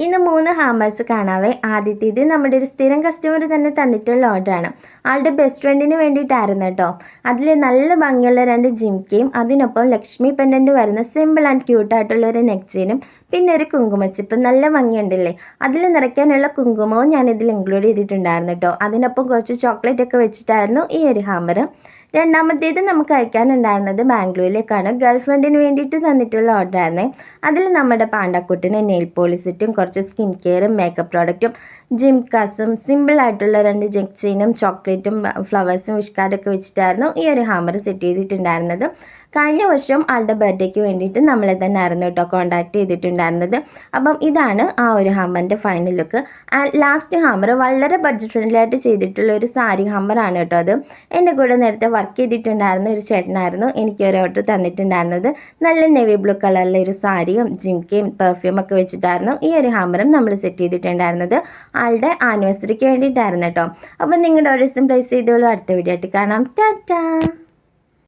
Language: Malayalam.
ഇന്ന് 3 ഹാമേഴ്സ് കാണാവേ. ആദ്യത്തേത് നമ്മുടെ ഒരു സ്ഥിരം കസ്റ്റമർ തന്നെ തന്നിട്ടുള്ള ഓർഡറാണ്. ആളുടെ ബെസ്റ്റ് ഫ്രണ്ടിന് വേണ്ടിയിട്ടായിരുന്നു കേട്ടോ. അതിൽ നല്ല ഭംഗിയുള്ള 2 ജിംക്കയും അതിനൊപ്പം ലക്ഷ്മി പെൻഡൻറ്റ് വരുന്ന സിമ്പിൾ ആൻഡ് ക്യൂട്ടായിട്ടുള്ള ഒരു നെക്ക് ചെയിനും പിന്നെ ഒരു കുങ്കുമച്ചിപ്പ് നല്ല ഭംഗിയുണ്ടല്ലേ. അതിൽ നിറയ്ക്കാനുള്ള കുങ്കുമവും ഞാനിതിൽ ഇൻക്ലൂഡ് ചെയ്തിട്ടുണ്ടായിരുന്നു കേട്ടോ. അതിനൊപ്പം കുറച്ച് ചോക്ലേറ്റ് ഒക്കെ വെച്ചിട്ടായിരുന്നു ഈ ഒരു ഹാമർ. രണ്ടാമത്തേത് നമുക്ക് അയക്കാനുണ്ടായിരുന്നത് ബാംഗ്ലൂരിലേക്കാണ്. ഗേൾ ഫ്രണ്ടിന് വേണ്ടിയിട്ട് തന്നിട്ടുള്ള ഓർഡറായിരുന്നേ. അതിൽ നമ്മുടെ പാണ്ടക്കുട്ടിന് നെയിൽ പോളിസിറ്റും കുറച്ച് സ്കിൻ കെയറും മേക്കപ്പ് പ്രോഡക്റ്റും ജിംകാസും സിമ്പിളായിട്ടുള്ള 2 ജെക്ക് ചെയിനും ചോക്ലേറ്റും ഫ്ലവേഴ്സും വിഷ് കാർഡൊക്കെ വെച്ചിട്ടായിരുന്നു ഈ ഒരു ഹാമർ സെറ്റ് ചെയ്തിട്ടുണ്ടായിരുന്നത്. കഴിഞ്ഞ വർഷം ആളുടെ ബർത്ത്ഡേക്ക് വേണ്ടിയിട്ട് നമ്മളെ തന്നെ ആയിരുന്നു കേട്ടോ കോൺടാക്ട് ചെയ്തിട്ടുണ്ടായിരുന്നത്. അപ്പം ഇതാണ് ആ ഒരു ഹാമറിൻ്റെ final look. And last hammer വളരെ ബഡ്ജറ്റ് ഫ്രണ്ട്ലി ആയിട്ട് ചെയ്തിട്ടുള്ള ഒരു സാരി ഹാമറാണ് കേട്ടോ. അത് എൻ്റെ കൂടെ നേരത്തെ വർക്ക് ചെയ്തിട്ടുണ്ടായിരുന്ന ഒരു ചേട്ടനായിരുന്നു എനിക്ക് ഒരു ഓർഡർ തന്നിട്ടുണ്ടായിരുന്നത്. നല്ല നേവി ബ്ലൂ കളറിലെ ഒരു സാരിയും ജിംക്കയും പെർഫ്യൂം ഒക്കെ വെച്ചിട്ടായിരുന്നു ഈ ഒരു ഹാമറും നമ്മൾ സെറ്റ് ചെയ്തിട്ടുണ്ടായിരുന്നത്. ആളുടെ ആനിവേഴ്സറിക്ക് വേണ്ടിയിട്ടായിരുന്നു കേട്ടോ. അപ്പം നിങ്ങളുടെ ഓർഡേഴ്സും പ്ലേസ് ചെയ്തോളൂ. അടുത്ത വീഡിയോ ആയിട്ട് കാണാം. ടാറ്റാ.